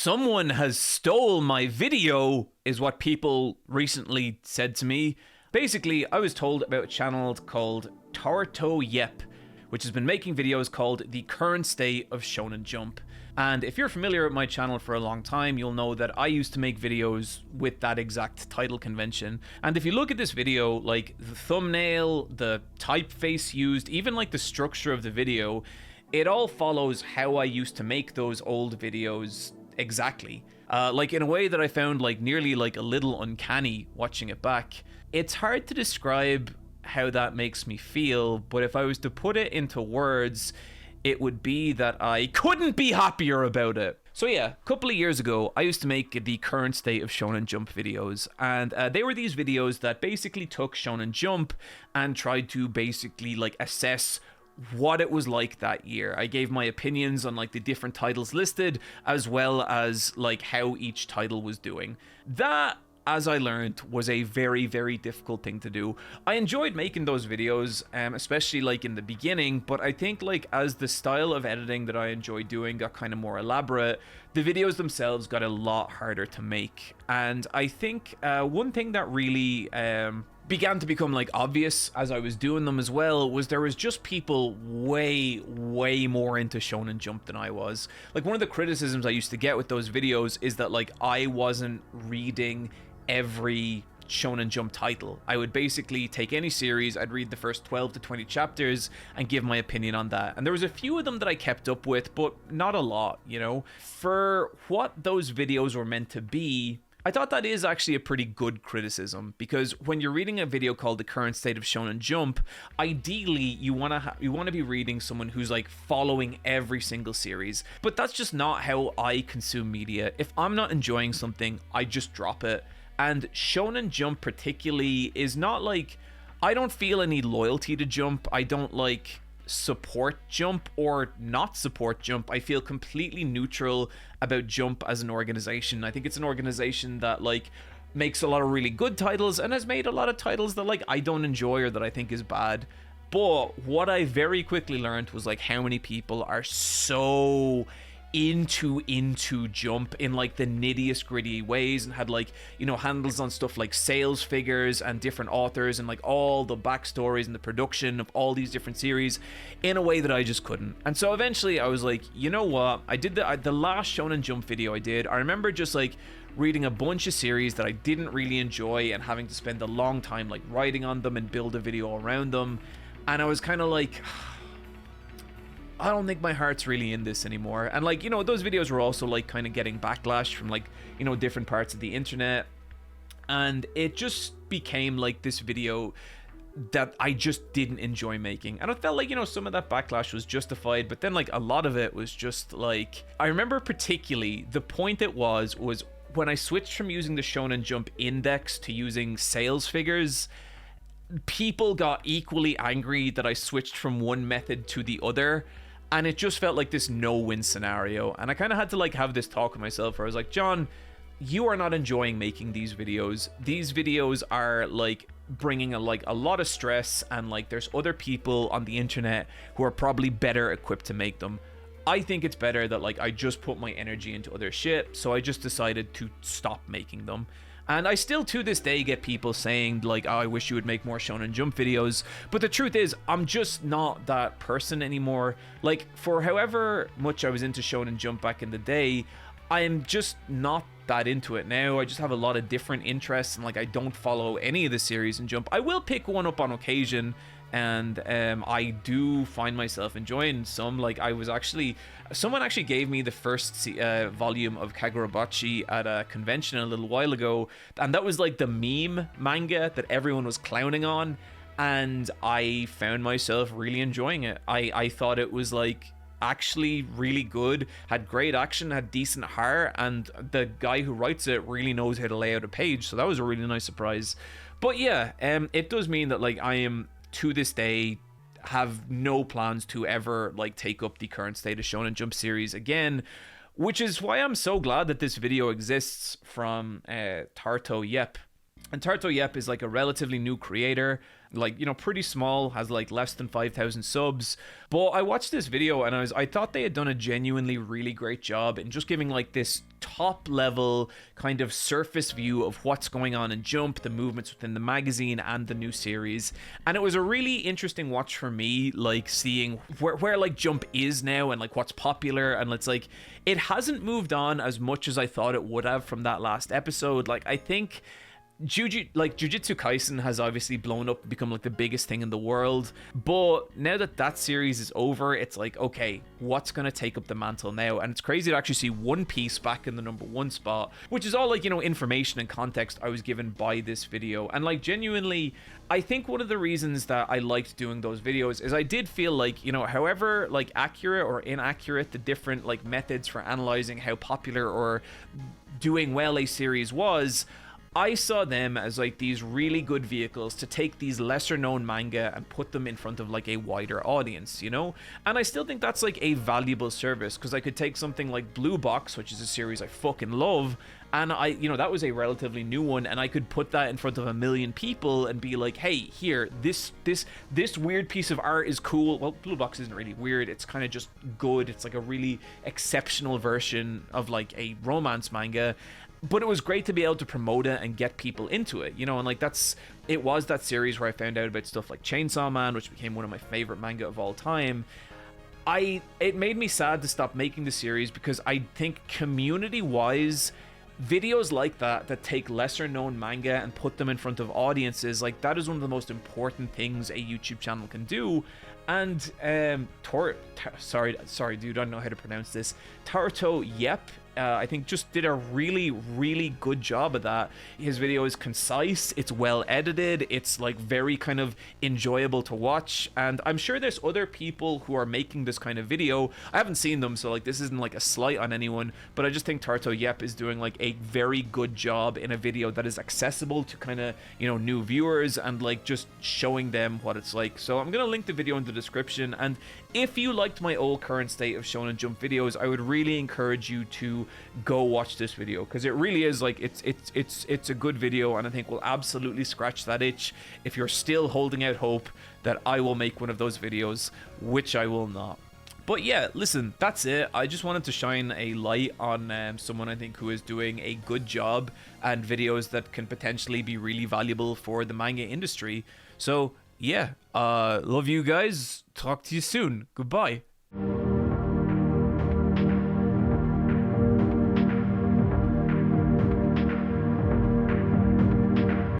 Someone has stole my video, is what people recently said to me. Basically, I was told about a channel called Torto Yep, which has been making videos called The Current State of Shonen Jump. And if you're familiar with my channel for a long time, you'll know that I used to make videos with that exact title convention. And if you look at this video, like the thumbnail, the typeface used, even like the structure of the video, it all follows how I used to make those old videos exactly. Like in a way that I found like nearly like a little uncanny watching it back. It's hard to describe how that makes me feel, but if I was to put it into words, it would be that I couldn't be happier about it. So yeah, a couple of years ago, I used to make the current state of Shonen Jump videos, and they were these videos that basically took Shonen Jump and tried to basically like assess what it was like that year. I gave my opinions on like the different titles listed, as well as like how each title was doing. That, as I learned, was a very, very difficult thing to do. I enjoyed making those videos, especially like in the beginning, but I think like as the style of editing that I enjoyed doing got kind of more elaborate, the videos themselves got a lot harder to make. And I think one thing that really began to become like obvious as I was doing them as well was there was just people way more into Shonen Jump than I was. Like one of the criticisms I used to get with those videos is that like I wasn't reading every Shonen Jump title. I would basically take any series, I'd read the first 12 to 20 chapters and give my opinion on that. And there was a few of them that I kept up with, but not a lot, you know? For what those videos were meant to be, I thought that is actually a pretty good criticism, because when you're reading a video called The Current State of Shonen Jump, ideally you want to be reading someone who's like following every single series. But that's just not how I consume media. If I'm not enjoying something, I just drop it. And Shonen Jump particularly is not like, I don't feel any loyalty to Jump. I don't like support Jump or not support Jump. I feel completely neutral about Jump as an organization. I think it's an organization that like makes a lot of really good titles and has made a lot of titles that like I don't enjoy or that I think is bad. But what I very quickly learned was like how many people are so into Jump in like the nittiest gritty ways, and had like, you know, handles on stuff like sales figures and different authors and like all the backstories and the production of all these different series in a way that I just couldn't. And so eventually I was like, you know what, I did the last Shonen Jump video I did, I remember just like reading a bunch of series that I didn't really enjoy and having to spend a long time like writing on them and build a video around them, and I was kind of like, I don't think my heart's really in this anymore. And like, you know, those videos were also like kind of getting backlash from like, you know, different parts of the internet, and it just became like this video that I just didn't enjoy making. And I felt like, you know, some of that backlash was justified, but then like a lot of it was just like, I remember particularly the point it was when I switched from using the Shonen Jump index to using sales figures. People got equally angry that I switched from one method to the other, and it just felt like this no-win scenario. And I kind of had to like have this talk with myself where I was like, John, you are not enjoying making these videos. These videos are like bringing a lot of stress, and like there's other people on the internet who are probably better equipped to make them. I think it's better that like I just put my energy into other shit, so I just decided to stop making them. And I still to this day get people saying like, oh, I wish you would make more Shonen Jump videos. But the truth is, I'm just not that person anymore. Like, for however much I was into Shonen Jump back in the day, I'm just not that into it now. I just have a lot of different interests, and like I don't follow any of the series in Jump. I will pick one up on occasion, and I do find myself enjoying some. Like someone actually gave me the first volume of Kagurabachi at a convention a little while ago, and that was like the meme manga that everyone was clowning on, and I found myself really enjoying it. I thought it was like actually really good, had great action, had decent heart, and the guy who writes it really knows how to lay out a page, so that was a really nice surprise. But yeah, it does mean that like I am to this day have no plans to ever like take up the current state of Shonen Jump series again, which is why I'm so glad that this video exists from Torto Yep. And Torto Yep is like a relatively new creator. like, you know, pretty small, has like less than 5,000 subs. But I watched this video and I thought they had done a genuinely really great job in just giving like this top level kind of surface view of what's going on in Jump, the movements within the magazine and the new series. And it was a really interesting watch for me, like seeing where like Jump is now and like what's popular. And it's like, it hasn't moved on as much as I thought it would have from that last episode. Like, I think Jujutsu Kaisen has obviously blown up and become like the biggest thing in the world, but now that series is over, it's like, okay, what's gonna take up the mantle now? And it's crazy to actually see One Piece back in the #1 spot, which is all like, you know, information and context I was given by this video. And like, genuinely, I think one of the reasons that I liked doing those videos is I did feel like, you know, however like accurate or inaccurate the different like methods for analyzing how popular or doing well a series was, I saw them as like these really good vehicles to take these lesser known manga and put them in front of like a wider audience, you know? And I still think that's like a valuable service, because I could take something like Blue Box, which is a series I fucking love, and you know, that was a relatively new one, and I could put that in front of 1 million people and be like, hey, here, this weird piece of art is cool. Well, Blue Box isn't really weird, it's kind of just good. It's like a really exceptional version of like a romance manga. But it was great to be able to promote it and get people into it, you know, and like it was that series where I found out about stuff like Chainsaw Man, which became one of my favorite manga of all time. It made me sad to stop making the series, because I think community-wise, videos like that take lesser known manga and put them in front of audiences, like that is one of the most important things a YouTube channel can do. And sorry dude, I don't know how to pronounce this. Torto Yep, I think just did a really, really good job of that. His video is concise, it's well edited, it's like very kind of enjoyable to watch, and I'm sure there's other people who are making this kind of video. I haven't seen them, so like this isn't like a slight on anyone, but I just think Torto Yep is doing like a very good job in a video that is accessible to kind of, you know, new viewers, and like just showing them what it's like. So I'm gonna link the video in the description, and if you liked my old current state of Shonen Jump videos, I would really encourage you to go watch this video, because it really is like it's a good video, and I think will absolutely scratch that itch if you're still holding out hope that I will make one of those videos, which I will not. But yeah, listen, that's it. I just wanted to shine a light on someone I think who is doing a good job and videos that can potentially be really valuable for the manga industry. So yeah, love you guys. Talk to you soon. Goodbye.